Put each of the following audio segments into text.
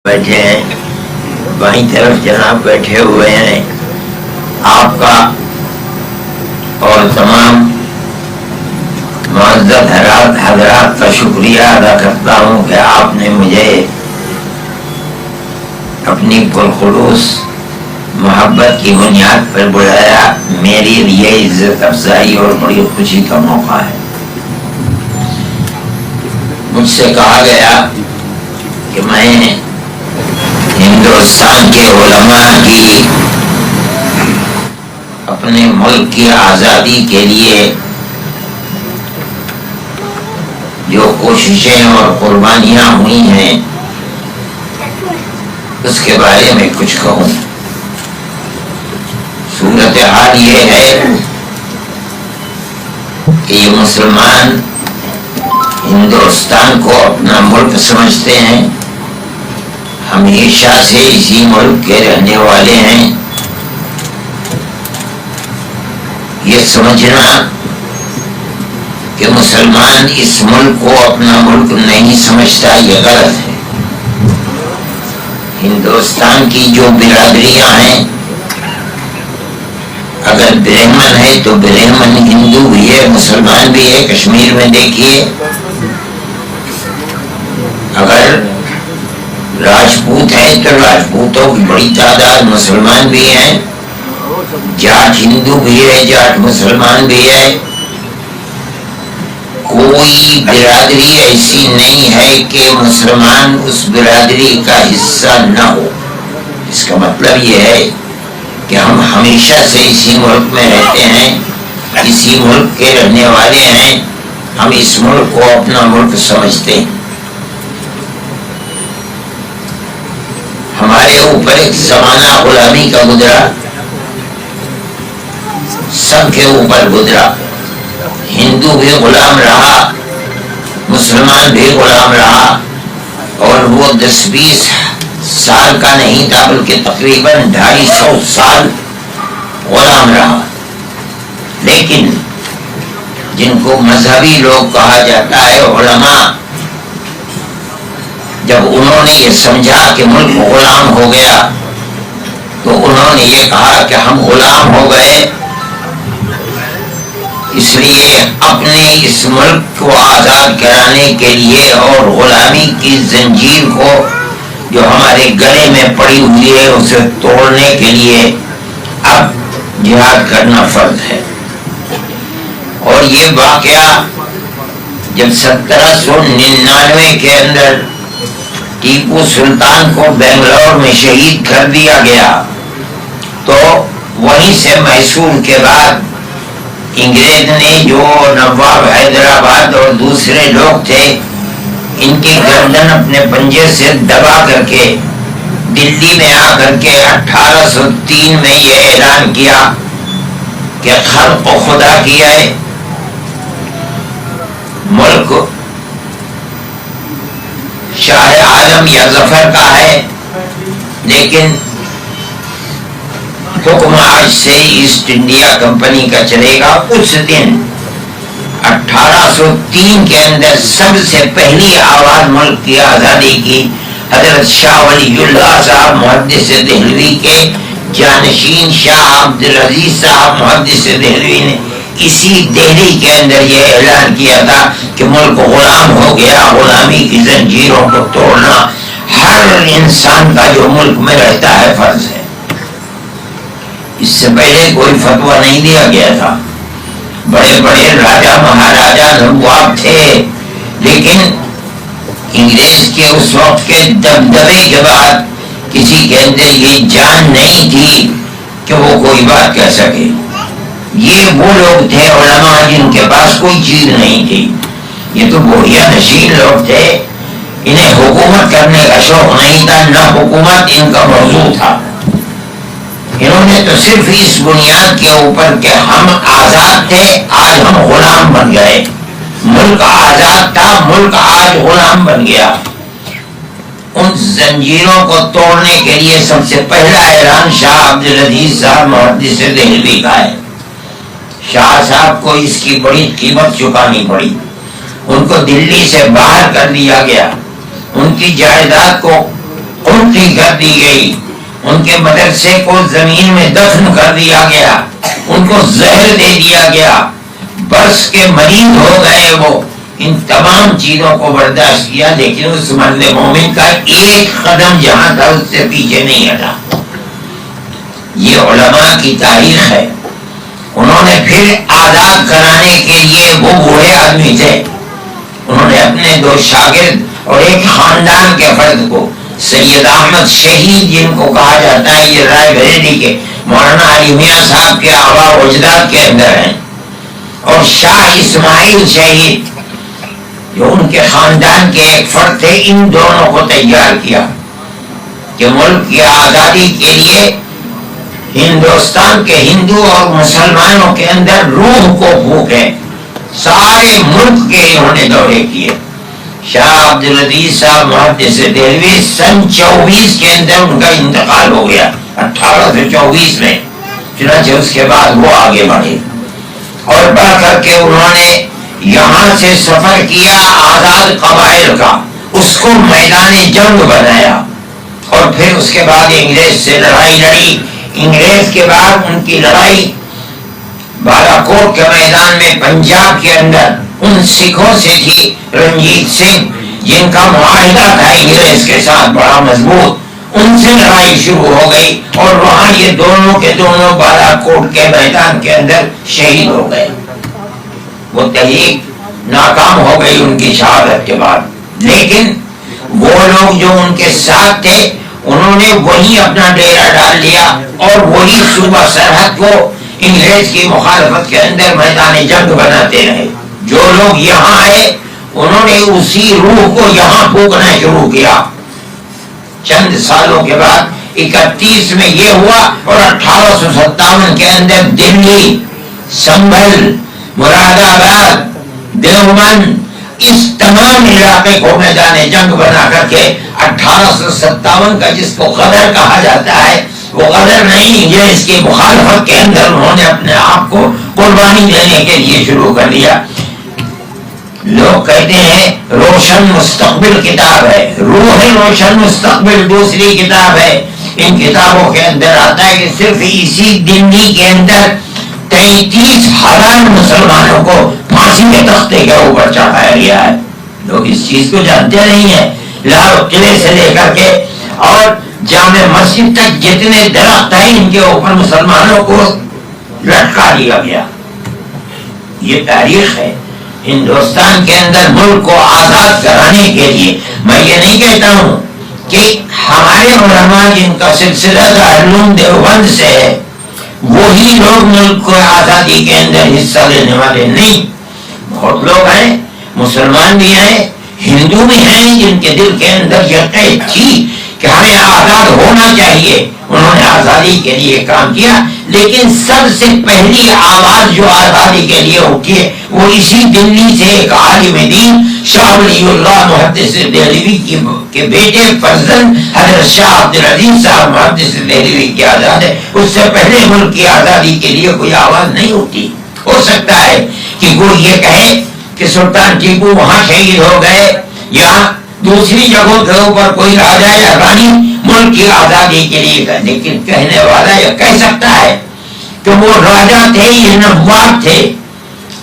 بیٹھے ہیں، بائیں طرف جناب بیٹھے ہوئے ہیں. آپ کا اور تمام معزز حضرات کا شکریہ ادا کرتا ہوں کہ آپ نے مجھے اپنی پرخلوص محبت کی بنیاد پر بلایا. میری لیے عزت افزائی اور بڑی خوشی کا موقع ہے. مجھ سے کہا گیا کہ میں ہندوستان کے علماء کی اپنے ملک کی آزادی کے لیے جو کوششیں اور قربانیاں ہوئی ہیں اس کے بارے میں کچھ کہوں. صورتحال یہ ہے کہ یہ مسلمان ہندوستان کو اپنا ملک سمجھتے ہیں، ہمیشہ سے اسی ملک کے رہنے والے ہیں. یہ سمجھنا کہ مسلمان اس ملک کو اپنا ملک نہیں سمجھتا یہ غلط ہے. ہندوستان کی جو برادریاں ہیں، اگر برہمن ہے تو برہمن ہندو بھی ہے، مسلمان بھی ہے. کشمیر میں دیکھیے، اگر راجپوت ہے تو راجپوتوں کی بڑی تعداد مسلمان بھی ہیں، جاٹ ہندو بھی ہے، جاٹ مسلمان بھی ہے. کوئی برادری ایسی نہیں ہے کہ مسلمان اس برادری کا حصہ نہ ہو. اس کا مطلب یہ ہے کہ ہم ہمیشہ سے اسی ملک میں رہتے ہیں، اسی ملک کے رہنے والے ہیں، ہم اس ملک کو اپنا ملک سمجھتے ہیں. ہمارے اوپر ایک زمانہ غلامی کا گزرا، سب کے اوپر گزرا. ہندو بھی غلام رہا، مسلمان بھی غلام رہا، اور وہ 10-20 سال کا نہیں تھا بلکہ تقریباً 250 سال غلام رہا. لیکن جن کو مذہبی لوگ کہا جاتا ہے، علماء، جب انہوں نے یہ سمجھا کہ ملک غلام ہو گیا تو انہوں نے یہ کہا کہ ہم غلام ہو گئے، اس لیے اپنے اس ملک کو آزاد کرانے کے لیے اور غلامی کی زنجیر کو جو ہمارے گلے میں پڑی ہوئی ہے اسے توڑنے کے لیے اب جہاد کرنا فرض ہے. اور یہ واقعہ جب 1799 کے اندر ٹیپو سلطان کو بنگلور میں شہید کر دیا گیا تو وہیں سے میسور کے بعد انگریز نے جو نواب حیدرآباد اور دوسرے لوگ تھے ان کی گردن اپنے پنجے سے دبا کر کے دلی میں آ کر کے 1803 میں یہ اعلان کیا کہ خلق خدا کی ہے، ملک شاہ عالم یا ظفر کا ہے، لیکن حکم آج سے ایسٹ انڈیا کمپنی کا چلے گا. اس دن 1803 کے اندر سب سے پہلی آواز ملک کی آزادی کی حضرت شاہ ولی اللہ صاحب محدث دہلوی کے جانشین شاہ عبدالعزیز صاحب محدث دہلوی نے اسی دہلی کے اندر یہ اعلان کیا تھا کہ ملک غلام ہو گیا. غلامی کی زنجیروں کو توڑنا ہر انسان کا جو ملک میں رہتا ہے فرض ہے. اس سے پہلے کوئی فتویٰ نہیں دیا گیا تھا. بڑے بڑے راجا مہاراجا نواب تھے، لیکن انگریز کے اس وقت کے دبدبے کے بعد کسی کے اندر یہ جان نہیں تھی کہ وہ کوئی بات کہہ سکے. یہ وہ لوگ تھے علماء جن کے پاس کوئی چیز نہیں تھی. یہ تو بوڑھیا نشین لوگ تھے، انہیں حکومت کرنے کا شوق نہیں تھا، نہ حکومت ان کا موضوع تھا. انہوں نے تو صرف اس بنیاد کے اوپر کہ ہم آزاد تھے آج ہم غلام بن گئے، ملک آزاد تھا ملک آج غلام بن گیا، ان زنجیروں کو توڑنے کے لیے سب سے پہلا اعلان شاہ عبدالعزیز صاحب محدث دہلوی کا ہے. شاہ صاحب کو اس کی بڑی قیمت چکانی پڑی. ان کو دلی سے باہر کر دیا گیا، ان کی جائیداد کو ترقی کر دی گئی، ان کے مدرسے کو زمین میں دفن کر دیا گیا، ان کو زہر دے دیا گیا، برس کے مریض ہو گئے، وہ ان تمام چیزوں کو برداشت کیا، لیکن اس مرد مومن کا ایک قدم جہاں تھا اس سے پیچھے نہیں ہٹا۔ یہ علماء کی تاریخ ہے۔ انہوں نے پھر آزاد کرانے کے لیے، وہ بوڑھے آدمی تھے، انہوں نے اپنے 2 شاگرد اور ایک خاندان کے فرد کو، سید احمد شہید جن کو کہا جاتا ہے، یہ رائے بریلی کے مولانا علی میاں صاحب کے آباء و اجداد کے اندر ہیں، اور شاہ اسماعیل شہید جو ان کے خاندان کے ایک فرد تھے، ان دونوں کو تیار کیا کہ ملک کی آزادی کے لیے ہندوستان کے ہندو اور مسلمانوں کے اندر روح کو پھونکیں۔ سارے ملک کے انہوں نے دورے کیے۔ شاہ عبدالعزیز صاحب محدث دہلوی سن 24 کے اندر ان کا انتقال ہو گیا، 1824 میں، چنانچہ اس کے بعد وہ آگے بڑھے اور بڑھ کر کے انہوں نے یہاں سے سفر کیا آزاد قبائل کا، اس کو میدان جنگ بنایا، اور پھر اس کے بعد انگریز سے لڑائی لڑی۔ انگریز کے بعد ان کی لڑائی بالاکوٹ کے میدان میں پنجاب کے اندر ان سکھوں سے تھی، رنجیت سنگھ جن کا معاہدہ تھا انگریز کے ساتھ بڑا مضبوط، ان سے لڑائی شروع ہو گئی، اور وہاں یہ دونوں کے دونوں بالاکوٹ کے میدان کے اندر شہید ہو گئے۔ وہ تحریک ناکام ہو گئی ان کی شہادت کے بعد، لیکن وہ لوگ جو ان کے ساتھ تھے انہوں نے وہی اپنا ڈیرا ڈال لیا، اور وہی صوبہ سرحد کو انگریز کی مخالفت کے اندر میدان جنگ بناتے رہے۔ جو لوگ یہاں آئے انہوں نے اسی روح کو یہاں پھونکنا شروع کیا۔ چند سالوں کے بعد 31 میں یہ ہوا، اور 1857 کے اندر دلی، سنبھل، مراد آباد، دیوبند، اس تمام علاقے کو میدان جنگ بنا کر کے 1857 کا جس کو غدر کہا جاتا ہے، وہ غدر نہیں، یہ اس کی مخالفت کے اندر انہوں نے اپنے آپ کو قربانی دینے کے لیے شروع کر دیا۔ لوگ کہتے ہیں روشن مستقبل کتاب ہے، روح روشن مستقبل دوسری کتاب ہے۔ ان کتابوں کے اندر آتا ہے کہ صرف اسی دلی کے اندر 33,000 مسلمانوں کو پھانسی کے تختے کے اوپر چڑھایا گیا ہے۔ لوگ اس چیز کو جانتے نہیں ہیں۔ لال قلعے سے لے کر کے اور جامع مسجد تک جتنے درخت ہیں ان کے اوپر مسلمانوں کو لٹکا دیا گیا۔ یہ تاریخ ہے ہندوستان کے اندر ملک کو آزاد کرانے کے لیے۔ میں یہ نہیں کہتا ہوں کہ ہمارے علماء جن کا سلسلہ دارالعلوم دیوبند سے ہے وہی لوگ ملک کو آزادی کے اندر حصہ لینے والے نہیں۔ بہت لوگ ہیں، مسلمان بھی ہیں، ہندو بھی ہیں، جن کے دل کے اندر یقین تھی کہ ہمیں آزاد ہونا چاہیے، انہوں نے آزادی کے لیے کام کیا۔ لیکن سب سے پہلی آواز جو آزادی کے لیے اٹھی ہے وہ اسی دلی سے ایک عالم دین شاہ ولی اللہ محدث دہلوی کے بیٹے فرزند حضرت شاہ عبدالعزیز صاحب محدث دہلوی کی آزاد ہے۔ اس سے پہلے ملک کی آزادی کے لیے کوئی آواز نہیں اٹھی۔ ہو سکتا ہے کہ وہ یہ کہے کہ سلطان ٹیپو وہاں شہید ہو گئے، یا دوسری جگہوں کے اوپر کوئی راجا یا رانی ملک کی آزادی کے لیے، لیکن کہنے والا یہ کہہ سکتا ہے کہ وہ راجا تھے، یہ نواب تھے،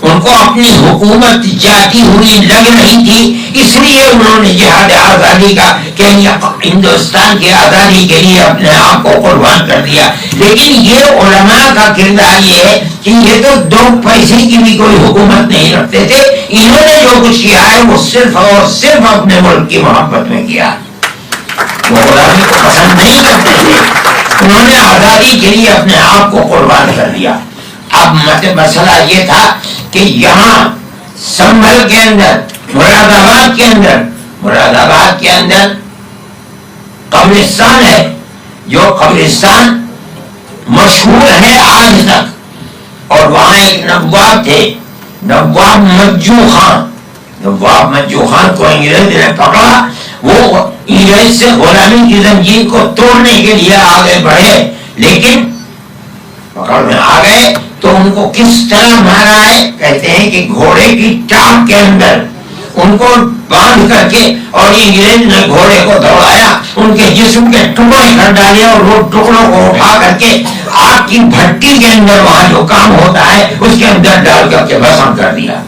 ان کو اپنی حکومت جاتی ہوئی لگ رہی تھی، اس لیے انہوں نے جہاد آزادی کا کہ ہندوستان کی آزادی کے لیے اپنے آپ کو قربان کر دیا۔ لیکن یہ علماء کا کردار یہ ہے کہ یہ تو 2 پیسے کی بھی کوئی حکومت نہیں رکھتے تھے، انہوں نے جو کچھ کیا ہے وہ صرف اور صرف اپنے ملک کی محبت میں کیا۔ وہ غلامی کو پسند نہیں کرتے تھے، انہوں نے آزادی کے لیے اپنے آپ کو قربان کر دیا۔ اب مسئلہ یہ تھا کہ یہاں سنبھل کے اندر، مراد آباد کے اندر قبرستان ہے، جو قبرستان مشہور ہے آج تک، اور وہاں ایک نواب تھے، نواب مجو خان۔ نواب مجو خان کو انگریز نے پکڑا، وہ انگریز سے غلامی کی زنجیر کو توڑنے کے لیے آگے بڑھے، لیکن پکڑ میں آ گئے تو ان کو کس طرح مارا ہے؟ کہتے ہیں کہ گھوڑے کی ٹانگ کے اندر ان کو باندھ کر کے اور انگریز نے گھوڑے کو دوڑایا, ان کے جسم کے ٹکڑے کر ڈالے اور وہ ٹکڑوں کو اٹھا کر کے آگ کی بھٹی کے اندر وہاں جو کام ہوتا ہے اس کے اندر ڈال کر کے بھسم کر دیا.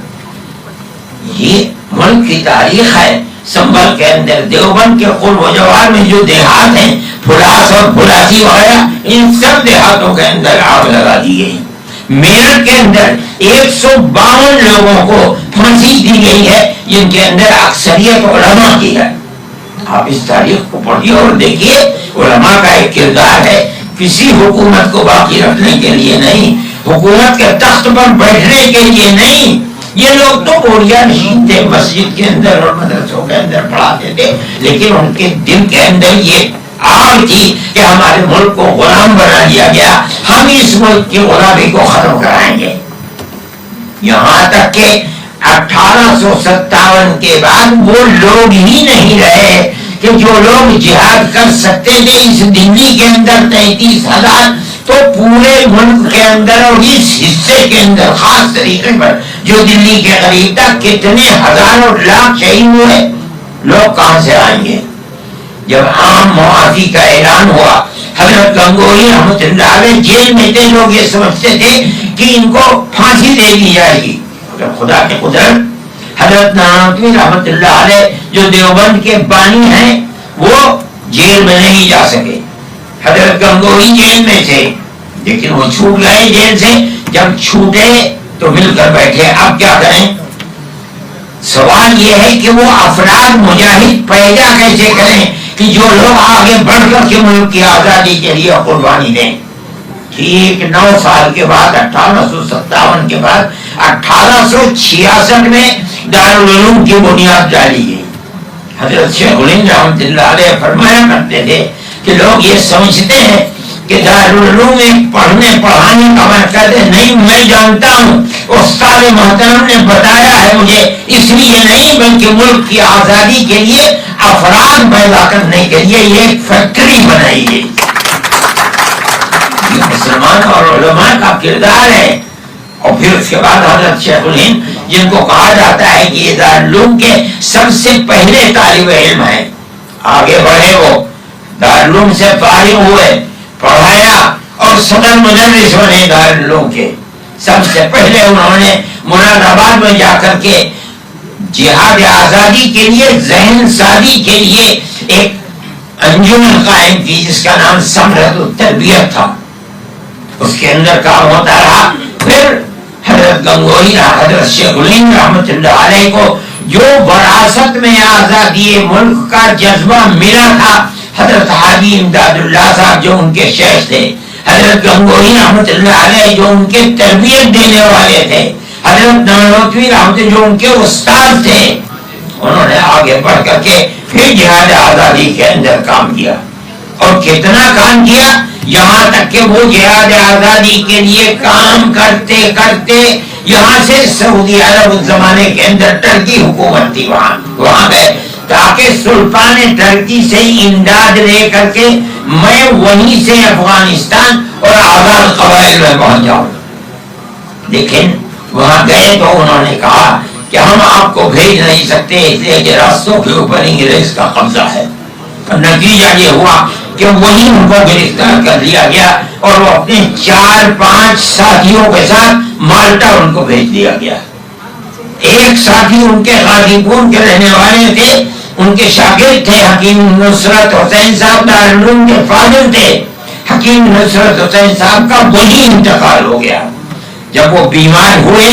یہ ملک کی تاریخ ہے. سنبھل کے اندر دیوبند کے قرب و جوار میں جو دیہات ہیں, پھلاس اور پھلاسی وغیرہ, ان سب دیہاتوں کے اندر آگ لگا دی گئی. میرٹھ کے اندر 152 لوگوں کو پھانسی دی گئی ہے جن کے اندر اکثریت علماء کی ہے. آپ اس تاریخ کو پڑھیے اور دیکھیے, علماء کا ایک کردار ہے. کسی حکومت کو باقی رکھنے کے لیے نہیں, حکومت کے تخت پر بیٹھنے کے لیے نہیں. یہ لوگ تو بوریا نشین تھے, مسجد کے اندر اور مدرسوں کے اندر پڑھاتے تھے, لیکن ان کے دل کے اندر یہ آگ تھی کہ ہمارے ملک کو غلام بنا دیا گیا, ہم اس ملک کی غلامی کو ختم کرائیں گے. یہاں تک کہ 1857 کے بعد وہ لوگ ہی نہیں رہے کہ جو لوگ جہاد کر سکتے تھے. اس دلی کے اندر 33,000, تو پورے ملک کے اندر اور اس حصے کے اندر خاص طریقے پر جو دلی کے قریب تھا کتنے ہزاروں لاکھ شہید ہوئے. لوگ کہاں سے آئیں گے؟ جب عام معافی کا اعلان ہوا, حضرت گنگوئی رحمۃ اللہ علیہ جیل میں تھے. لوگ یہ سمجھتے تھے کہ ان کو پھانسی دے دی جائے گی. خدا کے قدرت, حضرت نانوتوی رحمۃ اللہ علیہ جو دیوبند کے بانی ہیں وہ جیل میں نہیں جا سکے. حضرت گنگوئی جیل میں تھے لیکن وہ چھوٹ گئے جیل سے. جب چھوٹے تو مل کر بیٹھے. اب کیا کریں؟ سوال یہ ہے کہ وہ افراد مجاہد پیدا کیسے کریں کہ جو لوگ آگے بڑھ کر کے ملک کی آزادی کے لیے قربانی دیں. ٹھیک 9 سال کے بعد 1857 کے بعد 1866 میں دارالعلوم کی بنیاد ڈالی گئی. حضرت شیخ الہند رحمۃ اللہ علیہ فرمایا کرتے تھے کہ لوگ یہ سمجھتے ہیں کہ دارالعلوم ایک پڑھنے پڑھانے کا مرکز ہے. نہیں, میں جانتا ہوں, استاد محترم نے بتایا ہے مجھے, اس لیے نہیں بلکہ ملک کی آزادی کے لیے افراد پیدا کرنے کے لیے یہ ایک فیکٹری بنائی گئی. یہ مسلمان اور علماء کا کردار ہے. اور پھر اس کے بعد حضرت شیخ الہند, جن کو کہا جاتا ہے کہ یہ دارالعلوم کے سب سے پہلے طالب علم ہیں, آگے بڑھے, وہ دارالعلوم سے فارغ ہوئے, پڑھایا اور صدر مدرس بنے دارالعلوم کے. سب سے پہلے انہوں نے مراد آباد میں جا کر کے جہاد آزادی کے لیے, ذہن سازی کے لیے ایک انجمن قائم کی جس کا نام ثمرۃ التربیت تھا. اس کے اندر کام ہوتا رہا. پھر حضرت گنگوئی, حضرت شیخ الہند رحمۃ اللہ علیہ کو جو وراثت میں آزادی ملک کا جذبہ ملا تھا, حضرت حاجی امداد اللہ صاحب جو ان کے شیخ تھے, حضرت گنگوئی رحمۃ اللہ علیہ جو ان کے تربیت دینے والے تھے, حضرت نانوتوی رحمۃ جو ان کے استاد تھے, انہوں نے آگے بڑھ کر کے پھر جہاد آزادی کے اندر کام کیا. اور کتنا کام کیا, یہاں تک کہ وہ جہاد آزادی کے لیے کام کرتے کرتے یہاں سے سعودی عرب اس زمانے کے اندر ٹرکی حکومت تھی, وہاں گئے تاکہ سلطان ٹرکی سے امداد لے کر کے میں وہیں سے افغانستان اور آزاد قبائل میں پہنچ جاؤں. لیکن وہاں گئے تو انہوں نے کہا کہ ہم آپ کو بھیج نہیں سکتے, اس لیے کہ راستوں کے اوپر انگریز کا قبضہ ہے. نتیجہ یہ ہوا کہ وہیں ان کو گرفتار کر لیا گیا اور وہ اپنے 4-5 ساتھیوں کے ساتھ مالٹا ان کو بھیج دیا گیا. ایک ساتھی ان کے غازی پور کے رہنے والے تھے, ان کے شاگرد تھے حکیم نصرت حسین صاحب, دارالعلوم کے فاضل تھے. حکیم نصرت حسین صاحب کا وہی انتقال ہو گیا. جب وہ بیمار ہوئے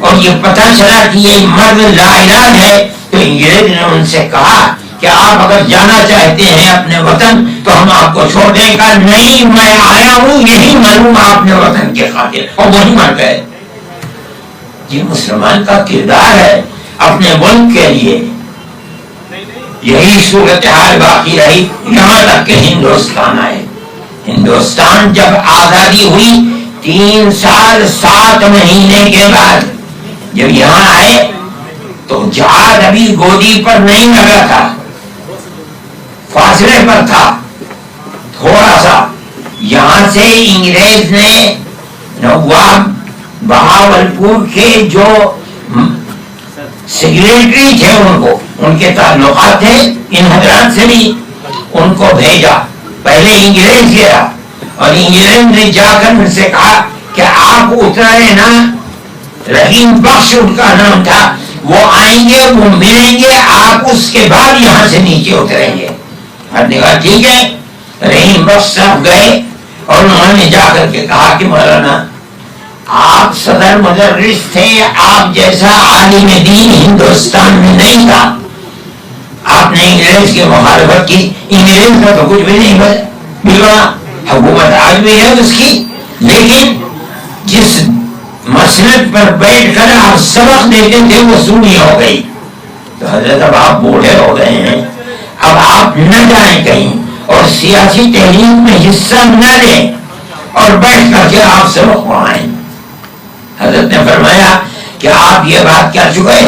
اور یہ پتہ چلا کہ یہ مرد لا علاج ہے تو انگریز نے ان سے کہا کہ آپ اگر جانا چاہتے ہیں اپنے وطن تو ہم آپ کو چھوڑ دیں گا. نہیں, میں آیا ہوں یہی مروں گا اپنے وطن کے خاطر, اور وہی مر گئے. یہ مسلمان کا کردار ہے اپنے ملک کے لیے. یہی صورتحال باقی رہی یہاں تک کہ ہندوستان آئے. ہندوستان جب آزادی ہوئی 3 سال 7 مہینے کے بعد جب یہاں آئے تو جہاد ابھی گودی پر نہیں لگا تھا, فاصلے پر تھا تھوڑا سا. یہاں سے انگریز نے نواب بہاولپور کے جو سیکریٹری تھے ان کے تعلقات تھے ان حضرات سے بھی، ان کو بھیجا، پہلے انگریز گیا اور انگلینڈ نے جا کر ان سے کہا کہ آپ اترے نا، رحیم بخش ان کا نام تھا، وہ آئیں گے، وہ ملیں گے، آپ اس کے بعد یہاں سے نیچے اتریں گے۔ آپ نے کہا ٹھیک ہے۔ رحیم بخش صاحب گئے اور انہوں نے جا کر کے کہا کہ مولانا آپ صدر مدرس تھے، آپ جیسا عالم دین ہندوستان میں نہیں تھا، آپ نے انگریز کی مخالفت کی، انگریز کا تو کچھ بھی نہیں بگڑا، حکومت آج بھی ہے اس کی، لیکن جس مسلک پر بیٹھ کر آپ سبق دیتے تھے وہ سونی ہو گئی، تو حضرت اب آپ بوڑھے ہو گئے ہیں، اب آپ نہ جائیں کہیں اور سیاسی تحریک میں حصہ نہ لیں اور بیٹھ کر کے آپ سبق پڑھائیں۔ حضرت نے فرمایا کہ آپ یہ بات کر چکے،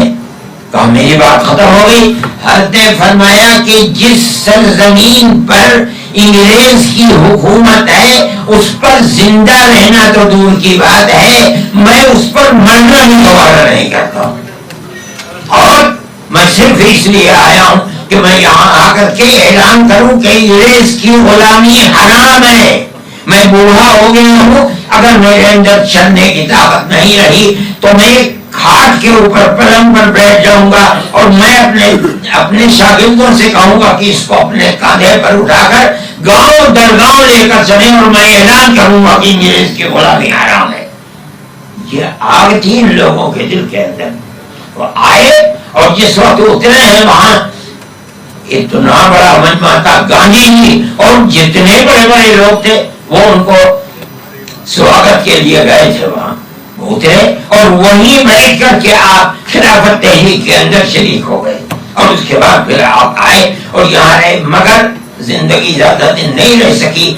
کہا میری بات ختم ہو گئی۔ حضرت نے فرمایا کہ جس سرزمین پر انگریز کی حکومت ہے اس پر زندہ رہنا تو دور کی بات ہے، میں اس پر مرنا بھی گوارا نہیں کرتا، اور میں صرف اس لیے آیا ہوں کہ میں یہاں آ کر کے اعلان کروں کہ انگریز کی غلامی حرام ہے۔ میں بوڑھا ہو گیا ہوں، اگر میرے اندر چلنے کی طاقت نہیں رہی تو میں کھاٹ کے اوپر پلنگ پر بیٹھ جاؤں گا اور میں اپنے شاگردوں سے کہوں گا کہ اس کو اپنے کاندھے پر اٹھا کر گاؤں در گاؤں لے کر چلیں اور میں اعلان کروں گا کہ انگریز کی غلامی حرام ہے۔ یہ آگ تھی ان لوگوں کے دل کے اندر، وہ آئے اور جس وقت اترے ہیں وہاں اتنا بڑا مجمع تھا، گاندھی جی اور جتنے بڑے بڑے لوگ تھے وہ ان کو سواگت کے لیے گئے تھے، وہاں اترے اور وہیں بیٹھ کر کے آپ خلافت تحریک کے اندر شریک ہو گئے، اور اس کے بعد پھر آپ آئے اور یہاں رہے، مگر زندگی زیادہ دن نہیں رہ سکی،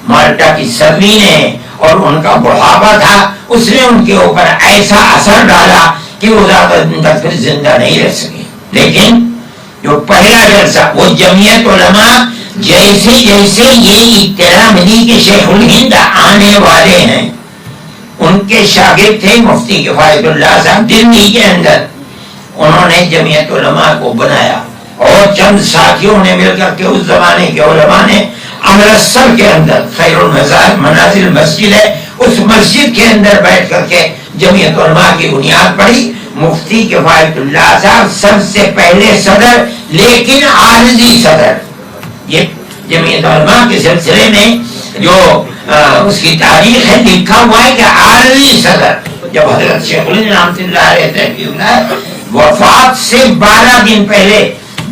مالٹا کی سردی نے اور ان کا بڑھاپا تھا، اس نے ان کے اوپر ایسا اثر ڈالا کہ وہ زیادہ دن تک پھر زندہ نہیں رہ سکے۔ لیکن جو پہلا جلسہ وہ جمعیت علماء، جیسے جیسے یہ اطلاع ملی کہ شیخ الہند آنے والے ہیں، ان کے شاگرد تھے مفتی کفایت اللہ صاحب دلی کے اندر، انہوں نے جمعیت علماء کو بنایا اور چند ساتھیوں نے مل کر کے اس زمانے کے علماء نے امرتسر کے اندر خیر المنازل مسجد ہے، اس مسجد کے اندر بیٹھ کر کے جمعیت علماء کی بنیاد پڑی۔ مفتی کفایت اللہ صاحب سب سے پہلے صدر، لیکن عارضی صدر۔ یہ جمعیت علماء کے سلسلے میں جو اس کی تاریخ ہے لکھا ہوا ہے کہ عارضی صدر، جب حضرت شیخ الہند رحمۃ اللہ علیہ تحقیق وفات سے 12 دن پہلے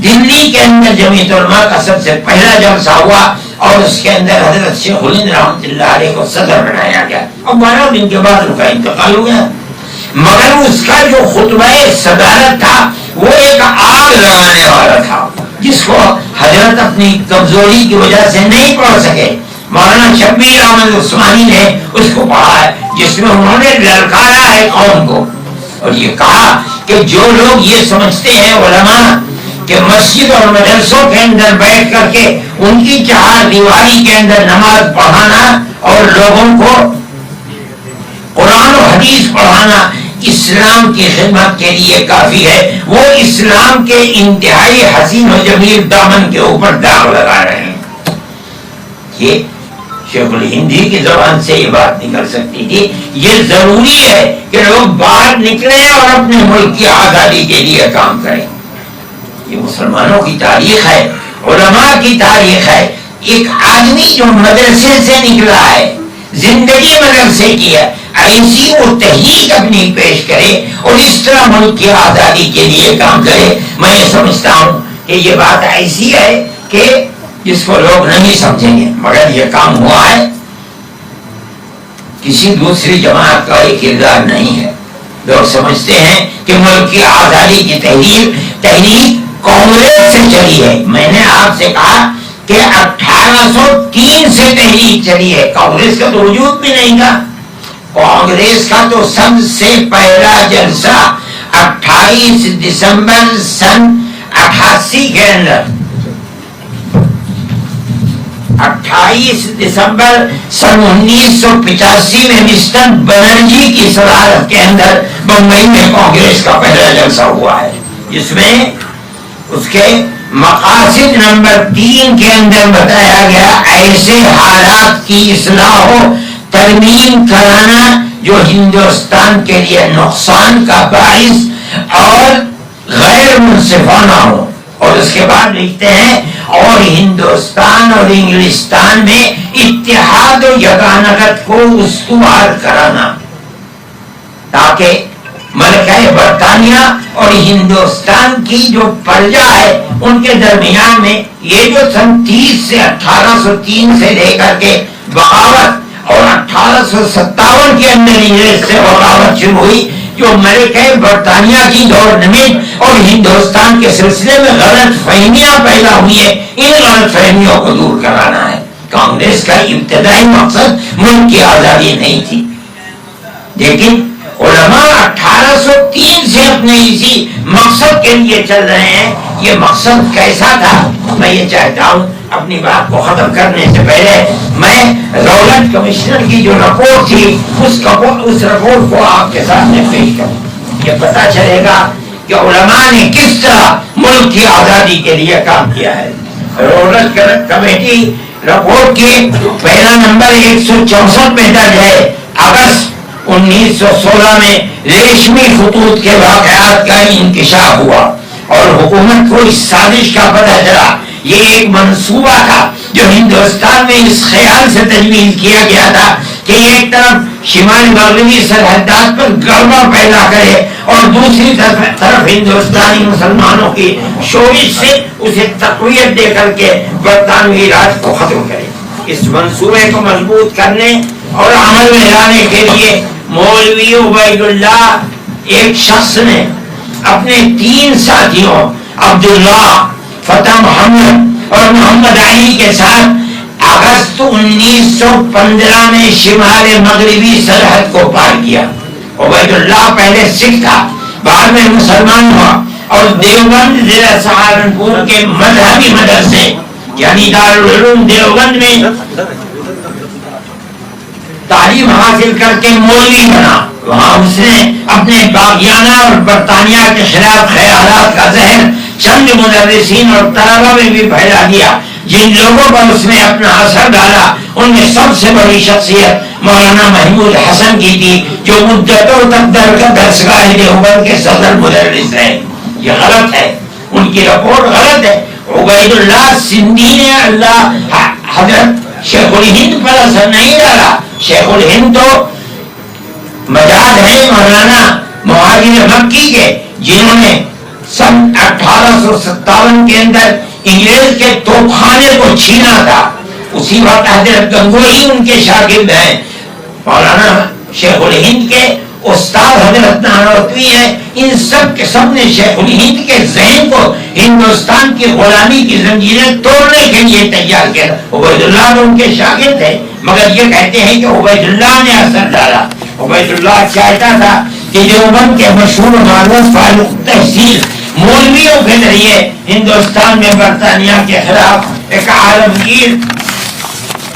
دلی کے اندر جمعیت علماء کا سب سے پہلا جلسہ ہوا اور اس کے اندر حضرت شیخ الہند رحمۃ اللہ علیہ کو صدر بنایا گیا، اور 12 دن کے بعد ان کا انتقال ہو گیا، مگر اس کا جو خطبہ صدارت تھا وہ ایک آگ لگانے والا تھا، جس کو حضرت اپنی کمزوری کی وجہ سے نہیں پڑھ سکے۔ مولانا شبیر احمد عثمانی نے اس کو پڑھا ہے، جس میں انہوں نے للکارا ہے قوم کو اور یہ کہا کہ جو لوگ یہ سمجھتے ہیں علماء کہ مسجد اور مدرسوں کے اندر بیٹھ کر کے ان کی چہار دیواری کے اندر نماز پڑھانا اور لوگوں کو قرآن و حدیث پڑھانا اسلام کی خدمت کے لیے کافی ہے، وہ اسلام کے انتہائی حسین و جمیل دامن کے اوپر داغ لگا رہے ہیں۔ یہ شیخ الہندی کی زبان سے یہ بات نکل سکتی تھی۔ یہ ضروری ہے کہ لوگ باہر نکلیں اور اپنے ملک کی آزادی کے لیے کام کریں۔ یہ مسلمانوں کی تاریخ ہے، علماء کی تاریخ ہے۔ ایک آدمی جو مدرسے سے نکلا ہے، زندگی مدرسے کی ہے، ایسی وہ تحریک اپنی پیش کرے اور اس طرح ملک کی آزادی کے لیے کام کرے۔ میں یہ سمجھتا ہوں کہ یہ بات ایسی ہے کہ جس کو لوگ نہیں سمجھیں گے، مگر یہ کام ہوا ہے، کسی دوسری جماعت کا یہ کردار نہیں ہے۔ لوگ سمجھتے ہیں کہ ملک کی آزادی کی تحریک کانگریس سے چلی ہے۔ میں نے آپ سے کہا کہ 1803 سے تحریک چلی ہے، کانگریس کا تو وجود بھی نہیں تھا۔ کانگریس کا تو سب سے پہلا جلسہ 28 دسمبر سن 88 کے اندر 28 دسمبر سن 1985 میں مسٹر بنرجی کی صدارت کے اندر بمبئی میں کانگریس کا پہلا جلسہ ہوا ہے، جس میں اس کے مقاصد نمبر 3 کے اندر بتایا گیا ایسے حالات کی اصلاح و ترمیم کرانا جو ہندوستان کے لیے نقصان کا باعث اور غیر منصفانہ ہو، اور اس کے بعد لکھتے ہیں اور ہندوستان اور انگلستان میں اتحاد و یگانگت کو استوار کرانا، تاکہ ملکہ برطانیہ اور ہندوستان کی جو پرجا ہے ان کے درمیان میں یہ جو سن 30 سے 1803 سے لے کر کے بغاوت اور 1857 کے اندر انگریز سے بغاوت شروع ہوئی، جو ملکہ برطانیہ کی گورنمنٹ اور ہندوستان کے سلسلے میں غلط فہمیاں پیدا ہوئی ہیں، ان غلط فہمیوں کو دور کرانا ہے۔ کانگریس کا ابتدائی مقصد ملک کی آزادی نہیں تھی، لیکن علماء 1803 سے اپنے اسی مقصد کے لیے چل رہے ہیں۔ یہ مقصد کیسا تھا؟ میں یہ چاہتا ہوں اپنی بات کو ختم کرنے سے پہلے میں رولٹ کمشنر کی جو رپورٹ تھی اس رپورٹ کو آپ کے سامنے پیش کروں، یہ پتہ چلے گا کہ علماء نے کس طرح ملک کی آزادی کے لیے کام کیا ہے۔ رولٹ کمیٹی رپورٹ کی پہلا نمبر 164 میں درج ہے۔ اگست 1916 میں ریشمی خطوط کے واقعات کا انکشاف ہوا اور حکومت کو اس سازش کا پتہ چلا۔ یہ ایک منصوبہ تھا جو ہندوستان میں اس خیال سے تجویز کیا گیا تھا کہ ایک طرف شمال مغربی سرحدات پر گڑبڑ پیدا کرے اور دوسری طرف ہندوستانی مسلمانوں کی شورش سے اسے تقویت دے کر کے برطانوی راج کو ختم کرے۔ اس منصوبے کو مضبوط کرنے اور عمل میں لانے کے لیے مولوی عبید اللہ ایک شخص نے اپنے 3 ساتھیوں عبداللہ، فتح محمد اور محمد علی کے ساتھ اگست 1915 میں شمال مغربی سرحد کو پار کیا۔ عبید اللہ پہلے سکھ تھا، بعد میں مسلمان ہوا اور دیوبند ضلع سہارنپور کے مذہبی مدرسے یعنی دارالعلوم دیوبند میں تعلیم حاصل کر کے مولوی بنا۔ وہاں اس نے اپنے باغیانہ اور برطانیہ کے خلاف خیالات کا زہر چند مدرسین اور طلبہ میں بھی پھیلا دیا۔ جن لوگوں پر اس نے اپنا اثر ڈالا ان میں سب سے بڑی شخصیت مولانا محمود حسن کی تھی، جو مدتوں تک درسگاہ دیوبند کے صدر مدرس رہے۔ یہ غلط ہے، ان کی رپورٹ غلط ہے۔ عبید اللہ سندھی نے اللہ حضرت شیخ الہند پر اثر نہیں ڈالا۔ شیخ الہند تو مجاز ہے مولانا مہاجر مکی کے، جنہوں نے سن 1857 کے اندر انگریز کے توپخانے کو چھینا تھا۔ اسی وقت حضرت گنگوئی ان کے شاگرد ہیں۔ مولانا شیخ الہند کے استاد حضرت نانوتوی ہیں۔ ان سب کے سب نے شیخ الہند کے ذہن کو ہندوستان کی غلامی کی زنجیریں توڑنے کے لیے تیار کیا۔ عبید اللہ ان کے شاگرد تھے، مگر یہ کہتے ہیں کہ عبید اللہ نے اثر ڈالا۔ عبید اللہ چاہتا تھا کہ دیوبند کے مشہور معروف فاروق تحصیل مولویوں کے ذریعے ہندوستان میں برطانیہ کے خلاف ایک عالمگیر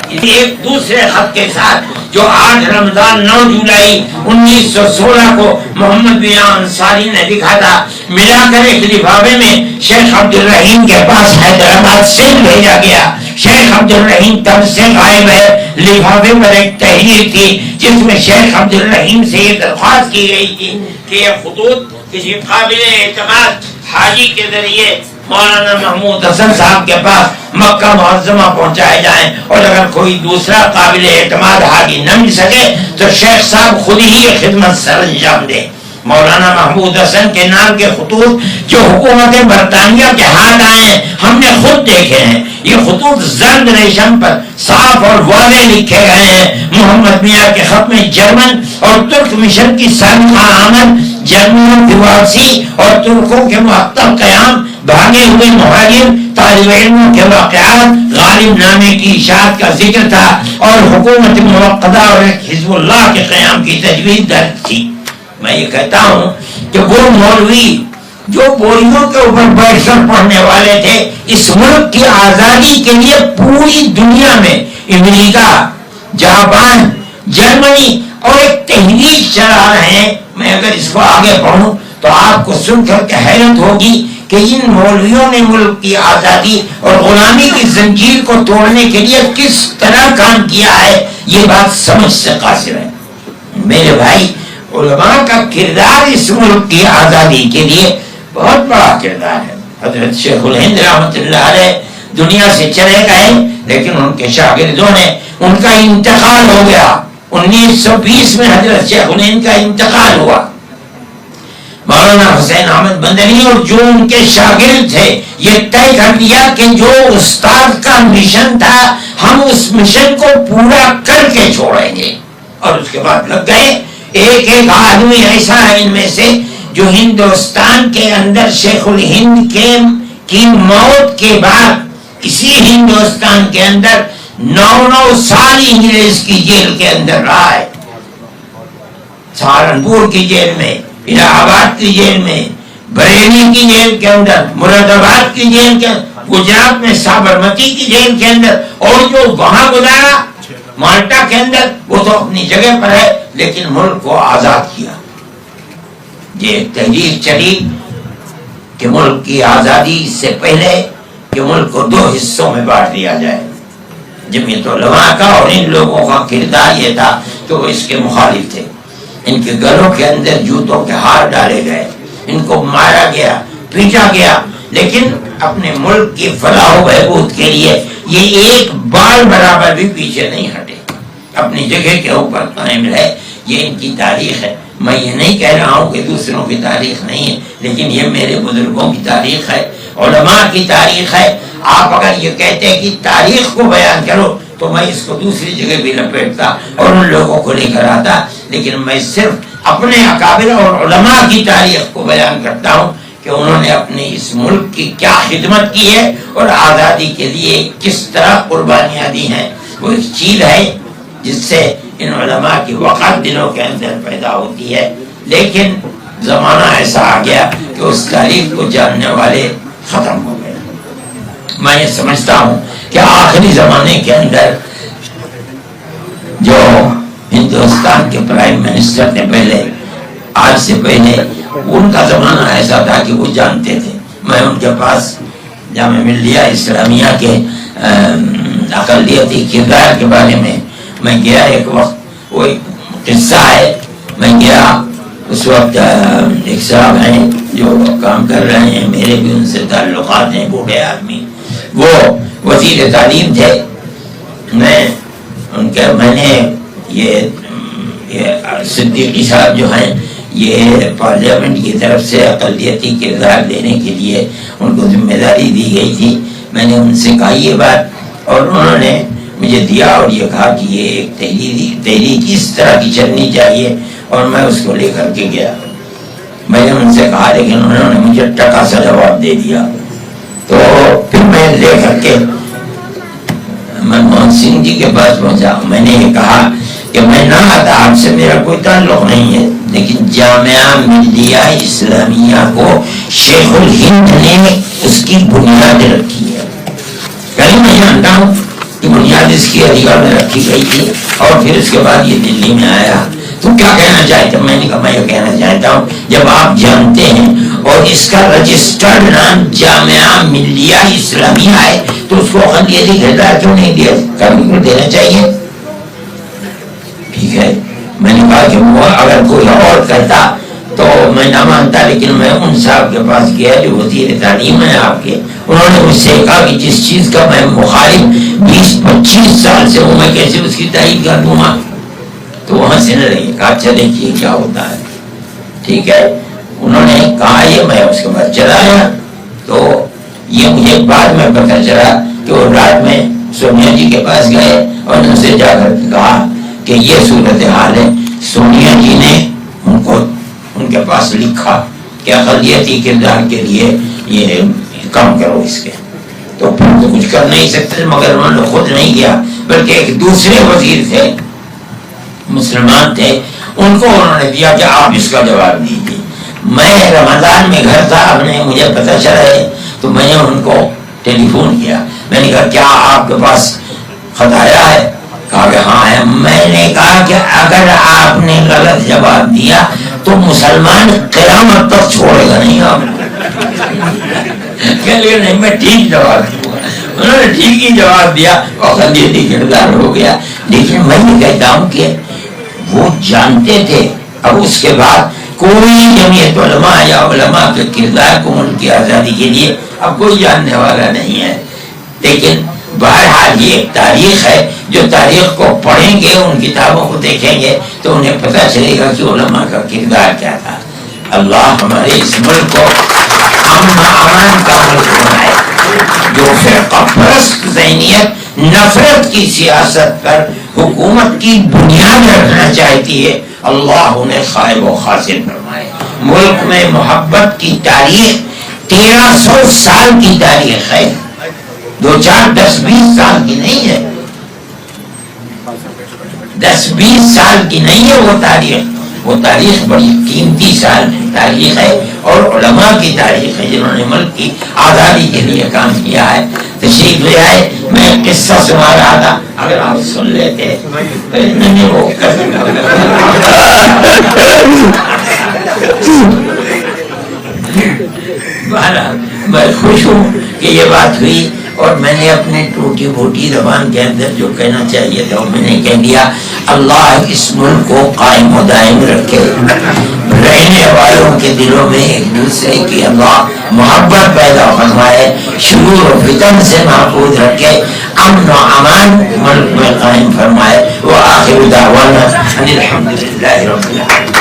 ایک دوسرے خط کے ساتھ جو 8 رمضان 9 جولائی 1916 کو محمد بن انصاری نے لکھا تھا، ملا کر ایک لفافے میں شیخ عبدالرحیم کے پاس حیدرآباد سے بھیجا گیا۔ شیخ عبدالرحیم تب سے غائب ہے۔ لفافے پر ایک تحریر تھی جس میں شیخ عبدالرحیم سے یہ درخواست کی گئی تھی کہ یہ خطوط کسی قابل اعتماد حاجی کے ذریعے مولانا محمود حسن صاحب کے پاس مکہ معظمہ پہنچائے جائیں، اور اگر کوئی دوسرا قابل اعتماد حاجی نہ مل سکے تو شیخ صاحب خود ہی یہ خدمت سر انجام دے۔ مولانا محمود حسن کے نام کے خطوط جو حکومت برطانیہ کے ہاتھ آئے ہیں ہم نے خود دیکھے ہیں۔ یہ خطوط زرد ریشم پر صاف اور واضح لکھے گئے ہیں۔ محمد میاں کے خط میں جرمن اور ترک مشن کی سابقہ آمد، جرمنوں کی واپسی اور ترکوں کے معطل قیام، بھاگے ہوئے مہاجر، طالب علموں کے واقعات، غالب نامے کی اشاعت کا ذکر تھا اور حکومت موقدہ اور حزب اللہ کے قیام کی تجویز درج تھی۔ میں یہ کہتا ہوں کہ وہ مولوی جو بوریوں کے اوپر بیٹھ کر پڑھنے والے تھے، اس ملک کی آزادی کے لیے پوری دنیا میں امریکہ، جاپان، جرمنی اور ایک تحریک چلا رہے ہیں. میں اگر اس کو آگے پڑھوں تو آپ کو سن کر کے حیرت ہوگی کہ ان مولویوں نے ملک کی آزادی اور غلامی کی زنجیر کو توڑنے کے لیے کس طرح کام کیا ہے. یہ بات سمجھ سے قاصر ہے. میرے بھائی، علماء کا کردار اس ملک کی آزادی کے لیے بہت بڑا کردار ہے. حضرت شیخ الہند رحمۃ اللہ علیہ دنیا سے چلے گئے، لیکن ان کے شاگردوں نے ان کا انتقال ہو گیا. 1920 میں حضرت شیخ الہند کا انتقال ہوا. مولانا حسین احمد بندری اور جو ان کے شاگرد تھے یہ طے کر دیا کہ جو استاد کا مشن تھا ہم اس مشن کو پورا کر کے چھوڑیں گے. اور اس کے بعد لگ گئے. ایک ایک آدمی ایسا ہے ان میں سے جو ہندوستان کے اندر شیخ الہند کی موت کے بعد اسی ہندوستان کے اندر 9 سال انگریز کی جیل کے اندر رہا ہے. سہارنپور کی جیل میں، الہ آباد کی جیل میں، بریلی کی جیل کے اندر، مراد آباد کی جیل کے اندر، گجرات میں سابرمتی کی جیل کے اندر، اور جو وہاں گزارا مالٹا کے اندر، وہ تو اپنی جگہ پر ہے، لیکن ملک کو آزاد کیا. یہ تحریک چلی کہ ملک کی آزادی سے پہلے کہ ملک کو 2 حصوں میں بانٹ دیا جائے. جمعیت علماء کا اور ان لوگوں کا کردار یہ تھا کہ وہ اس کے مخالف تھے. ان کے گلوں کے اندر جوتوں کے ہار ڈالے گئے، ان کو مارا گیا، پیٹا گیا، لیکن اپنے ملک کی فلاح و بہبود کے لیے یہ ایک بال برابر بھی پیچھے نہیں ہٹے، اپنی جگہ کے اوپر قائم رہے. یہ ان کی تاریخ ہے. میں یہ نہیں کہہ رہا ہوں کہ دوسروں کی تاریخ نہیں ہے، لیکن یہ میرے بزرگوں کی تاریخ ہے، علماء کی تاریخ ہے. آپ اگر یہ کہتے ہیں کہ تاریخ کو بیان کرو تو میں اس کو دوسری جگہ بھی لپیٹتا اور ان لوگوں کو لے کر آتا، لیکن میں صرف اپنے اکابر اور علماء کی تاریخ کو بیان کرتا ہوں کہ انہوں نے اپنے اس ملک کی کیا خدمت کی ہے اور آزادی کے لیے کس طرح قربانیاں دی ہیں. وہ ایک چیز ہے جس سے ان علماء کی وقار دلوں کے اندر پیدا ہوتی ہے. لیکن زمانہ ایسا آ گیا کہ اس تاریخ کو جاننے والے ختم ہو گئے. میں یہ سمجھتا ہوں کہ آخری زمانے کے اندر جو ہندوستان کے پرائم منسٹر نے پہلے، آج سے پہلے، ان کا زمانہ ایسا تھا کہ وہ جانتے تھے. میں ان کے پاس جامعہ ملیہ اسلامیہ کے اقلیتی کردار کے بارے میں گیا. ایک وقت وہ ایک قصہ ہے، میں گیا اس وقت ایک صاحب ہیں جو کام کر رہے ہیں، میرے بھی ان سے تعلقات ہیں، بوڑھے آدمی، وہ وزیر تعلیم تھے. میں نے یہ صدیقی صاحب جو ہیں یہ پارلیمنٹ کی طرف سے اقلیتی کردار دینے کے لیے ان کو ذمہ داری دی گئی تھی. میں نے ان سے کہا یہ بات اور انہوں نے مجھے دیا اور یہ کہا کہ یہ ایک تحریک اس طرح کی چلنی چاہیے اور میں اس کو لے کر کے گیا. میں نے ان سے کہا لیکن انہوں نے مجھے ٹکا سا جواب دے دیا. تو پھر میں لے کر کے میں موہن سنگھ جی کے پاس پہنچا. میں نے یہ کہا کہ میں نہ آتا، آپ سے میرا کوئی تعلق نہیں ہے، لیکن جامعہ ملیہ اسلامیہ کو شیخ الہند نے اس کی بنیاد رکھی ہے. پہلے میں جانتا ہوں کہ بنیاد اس کی علی گڑھ میں رکھی گئی تھی اور پھر اس کے بعد یہ دلی میں آیا. تو کیا کہنا چاہتے؟ میں نے کہا میں یہ کہنا چاہتا ہوں جب آپ جانتے ہیں اور اس کا رجسٹرڈ نام جامعہ ملیہ اسلامیہ ہے تو اس کو اقلیتی کردار کیوں نہیں دیا؟ کبھی دینا چاہیے. ٹھیک ہے، میں نے کہا کہ وہ اگر کوئی اور کرتا تو میں نہ مانتا، لیکن میں ان صاحب کے پاس گیا جو وزیر تعلیم ہے آپ کے. انہوں نے مجھ سے کہا کہ جس چیز کا میں مخالف 20-25 سال سے ہوں میں کیسے اس کی تائید کر دوں گا. تو وہاں سے نہ رہی. کہا اچھا دیکھیے کیا ہوتا ہے. ٹھیک ہے، انہوں نے کہا یہ میں اس کے بعد چلا گیا. تو یہ مجھے بعد میں پتہ چلا کہ وہ رات میں سونیا جی کے پاس گئے اور ان سے جا کر کہا کہ یہ صورتحال ہے. سونیا جی نے ان کے پاس لکھا کہ اقلیتی کردار کے لیے یہ کام کرو اس کے. تو پھر تو کچھ کر نہیں سکتے، مگر انہوں نے خود نہیں کیا بلکہ ایک دوسرے وزیر تھے، مسلمان تھے، ان کو انہوں نے دیا کہ آپ اس کا جواب دیجیے. میں رمضان میں گھر تھا، اب نے مجھے پتہ چلا ہے تو میں نے ان کو ٹیلی فون کیا، میں نے کہا کیا آپ کے پاس خط آیا ہے؟ کہا کہ ہاں ہے۔ میں نے کہا کہ اگر آپ نے غلط جواب دیا تو مسلمان قیامت تک چھوڑے گا نہیں آپ کہ لیے نہیں، میں ٹھیک جواب دوں گا۔ انہوں نے ٹھیک ہی جواب دیا اور خلیدی کردار ہو گیا۔ لیکن میں یہ کہتا ہوں کہ وہ جانتے تھے، اب اس کے بعد کوئی جمعیت علماء یا علماء کے کردار کو ان کی آزادی کے لیے اب کوئی جاننے والا نہیں ہے۔ لیکن بہرحال یہ ایک تاریخ ہے، جو تاریخ کو پڑھیں گے، ان کتابوں کو دیکھیں گے تو انہیں پتہ چلے گا کہ علماء کا کردار کیا تھا۔ اللہ ہمارے اس ملک کو امن امان کا ملک بنائے۔ جو فرقہ پرست ذہنیت نفرت کی سیاست پر حکومت کی بنیاد رکھنا چاہتی ہے، اللہ انہیں خائب و خاسر فرمائے۔ ملک میں محبت کی تاریخ 1300 سال کی تاریخ ہے، 2 4 10 20 سال کی نہیں ہے، 10 20 سال کی نہیں ہے وہ تاریخ بڑی قیمتی تاریخ ہے، اور علماء کی تاریخ ہے جنہوں نے ملک کی آزادی کے لیے کام کیا ہے۔ تشریف لے آئے، میں قصہ سنا رہا تھا، اگر آپ سن لیتے تو انہیں وہ میں خوش ہوں کہ یہ بات ہوئی، اور میں نے اپنے ٹوٹی پھوٹی زبان کے اندر جو کہنا چاہیے تھا وہ میں نے کہہ دیا۔ اللہ اس ملک کو قائم و دائم رکھے، رہنے والوں کے دلوں میں ایک دوسرے کی اللہ محبت پیدا فرمائے، شرور و فتن سے محفوظ رکھے، امن و امان ملک میں قائم فرمائے۔ وآخر دعوانا ان الحمد للہ رب العالمین۔